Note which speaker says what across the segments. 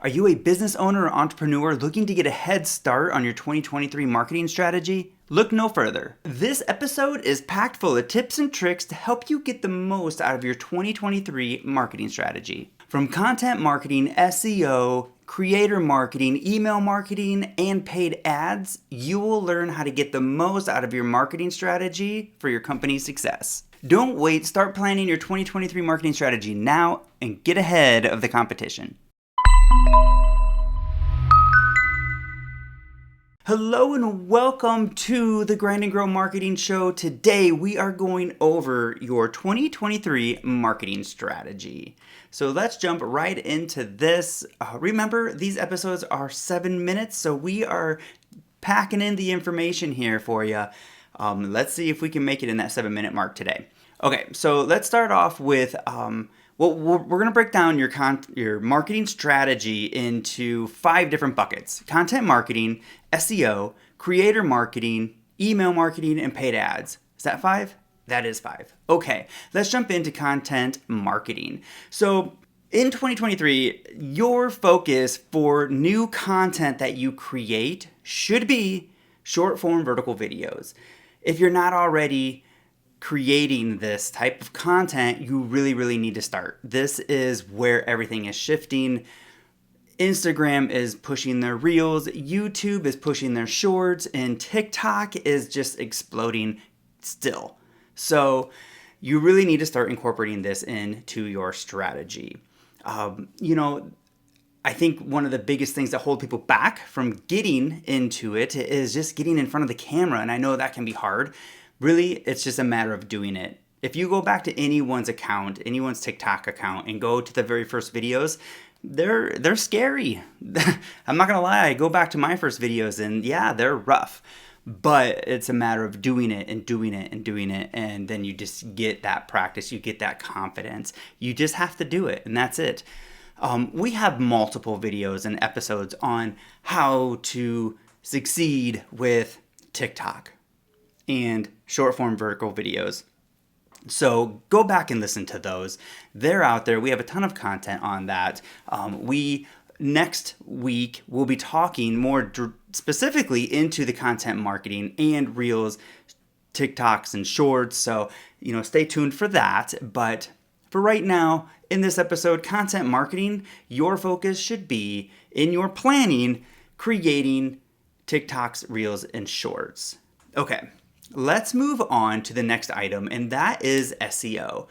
Speaker 1: Are you a business owner or entrepreneur looking to get a head start on your 2023 marketing strategy? Look no further. This episode is packed full of tips and tricks to help you get the most out of your 2023 marketing strategy. From content marketing, SEO, creator marketing, email marketing, and paid ads, you will learn how to get the most out of your marketing strategy for your company's success. Don't wait, start planning your 2023 marketing strategy now and get ahead of the competition. Hello and welcome to the Grind and Grow Marketing Show. Today we are going over your 2023 marketing strategy. So let's jump right into this. Remember, these episodes are 7 minutes, so we are packing in the information here for you. Let's see if we can make it in that 7-minute mark today. Okay, so let's start off with we're going to break down your marketing strategy into 5 different buckets: content marketing, SEO, creator marketing, email marketing, and paid ads. Is that 5? That is 5. Okay, let's jump into content marketing. So in 2023, your focus for new content that you create should be short form vertical videos. If you're not already creating this type of content, you really need to start. This is where everything is shifting. Instagram is pushing their reels, YouTube is pushing their shorts, and TikTok is just exploding still. So you really need to start incorporating this into your strategy. I think one of the biggest things that hold people back from getting into it is just getting in front of the camera. And I know that can be hard. Really, it's just a matter of doing it. If you go back to anyone's account, anyone's TikTok account, and go to the very first videos, they're scary. I'm not gonna lie, I go back to my first videos and yeah, they're rough. But it's a matter of doing it and doing it and doing it, and then you just get that practice, you get that confidence. You just have to do it, and that's it. We have multiple videos and episodes on how to succeed with TikTok and short form vertical videos. So go back and listen to those. They're out there. We have a ton of content on that. Next week, we'll be talking more specifically into the content marketing and reels, TikToks, and shorts. So, stay tuned for that. But for right now, in this episode, content marketing, your focus should be in your planning, creating TikToks, reels, and shorts. Okay, let's move on to the next item, and that is SEO.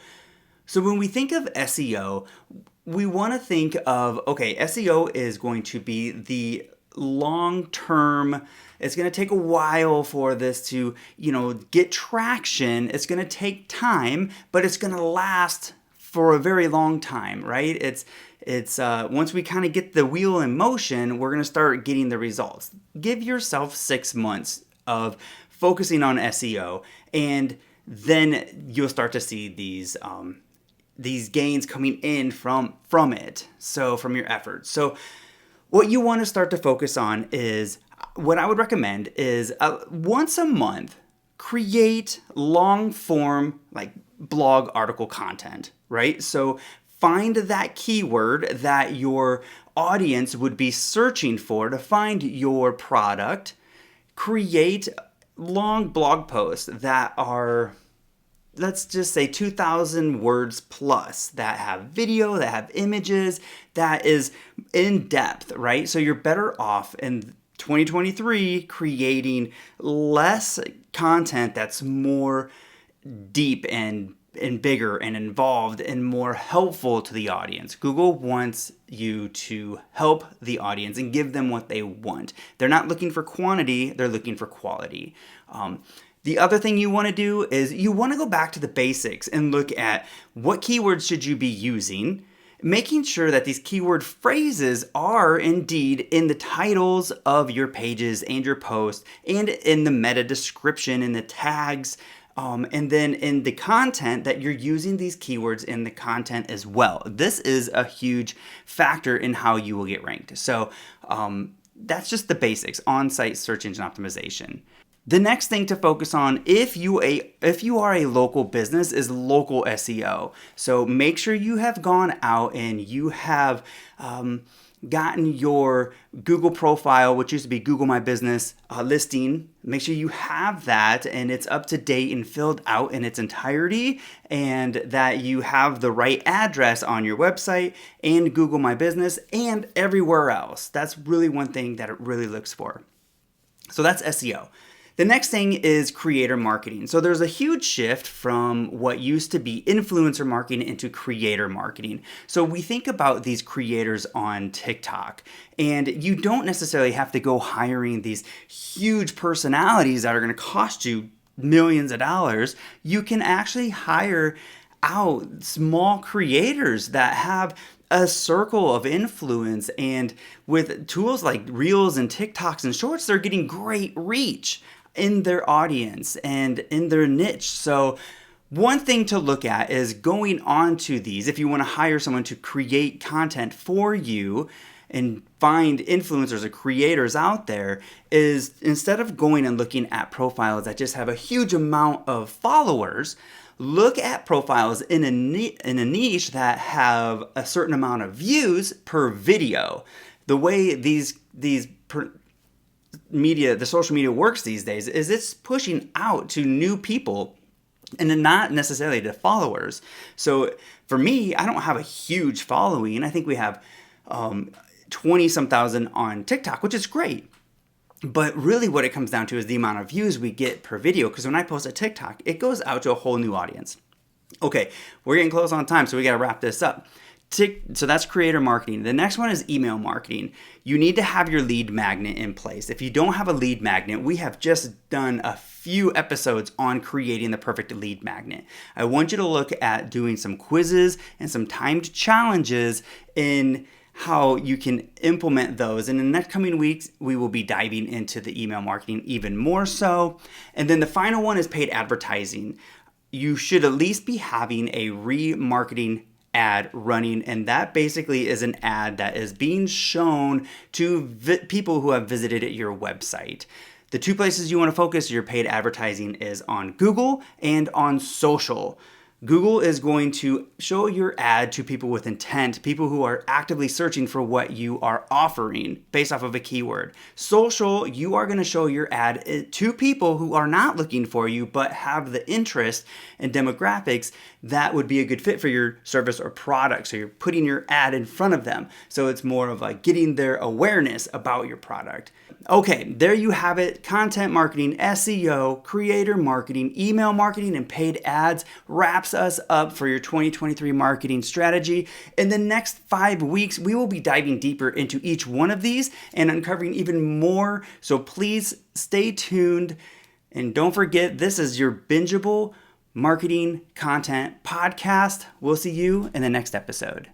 Speaker 1: So when we think of SEO, we want to think of, SEO is going to be the long-term. It's going to take a while for this to, get traction. It's going to take time, but it's going to last for a very long time, right? It's once we kind of get the wheel in motion, we're going to start getting the results. Give yourself 6 months of focusing on SEO, and then you'll start to see these gains coming in from it. So from your efforts. So what you want to start to focus on is, what I would recommend is once a month, create long form like blog article content, right? So find that keyword that your audience would be searching for to find your product. Create long blog posts that are, let's just say 2,000 words plus, that have video, that have images, that is in depth, right? So you're better off in 2023 creating less content that's more deep and bigger and involved and more helpful to the audience. Google wants you to help the audience and give them what they want. They're not looking for quantity, they're looking for quality. The other thing you want to do is you want to go back to the basics and look at what keywords should you be using, making sure that these keyword phrases are indeed in the titles of your pages and your posts and in the meta description, in the tags, and then in the content that you're using these keywords in the content as well. This is a huge factor in how you will get ranked. So that's just the basics, on-site search engine optimization. The next thing to focus on if you are a local business is local SEO. So make sure you have gone out and you have gotten your Google profile, which used to be Google My Business listing. Make sure you have that and it's up to date and filled out in its entirety, and that you have the right address on your website and Google My Business and everywhere else. That's really one thing that it really looks for. So that's SEO. The next thing is creator marketing. So there's a huge shift from what used to be influencer marketing into creator marketing. So we think about these creators on TikTok, and you don't necessarily have to go hiring these huge personalities that are going to cost you millions of dollars. You can actually hire out small creators that have a circle of influence, and with tools like Reels and TikToks and Shorts, they're getting great reach in their audience and in their niche. So one thing to look at is going on to these, if you want to hire someone to create content for you and find influencers or creators out there, is instead of going and looking at profiles that just have a huge amount of followers, look at profiles in a niche that have a certain amount of views per video. The way the social media works these days is it's pushing out to new people and not necessarily to followers. So for me, I don't have a huge following. I think we have 20 some thousand on TikTok, which is great. But really what it comes down to is the amount of views we get per video, because when I post a TikTok, it goes out to a whole new audience. Okay, we're getting close on time, so we got to wrap this up. So that's creator marketing. The next one is email marketing. You need to have your lead magnet in place. If you don't have a lead magnet, we have just done a few episodes on creating the perfect lead magnet. I want you to look at doing some quizzes and some timed challenges in how you can implement those. And in the next coming weeks, we will be diving into the email marketing even more so. And then the final one is paid advertising. You should at least be having a remarketing ad running, and that basically is an ad that is being shown to people who have visited your website. The two places you want to focus your paid advertising is on Google and on social. Google is going to show your ad to people with intent, people who are actively searching for what you are offering based off of a keyword. Social, you are going to show your ad to people who are not looking for you but have the interest and demographics that would be a good fit for your service or product. So you're putting your ad in front of them. So it's more of like getting their awareness about your product. Okay, there you have it. Content marketing, SEO, creator marketing, email marketing, and paid ads wraps us up for your 2023 marketing strategy. In the next 5 weeks, we will be diving deeper into each one of these and uncovering even more. So please stay tuned. And don't forget, this is your bingeable marketing content podcast. We'll see you in the next episode.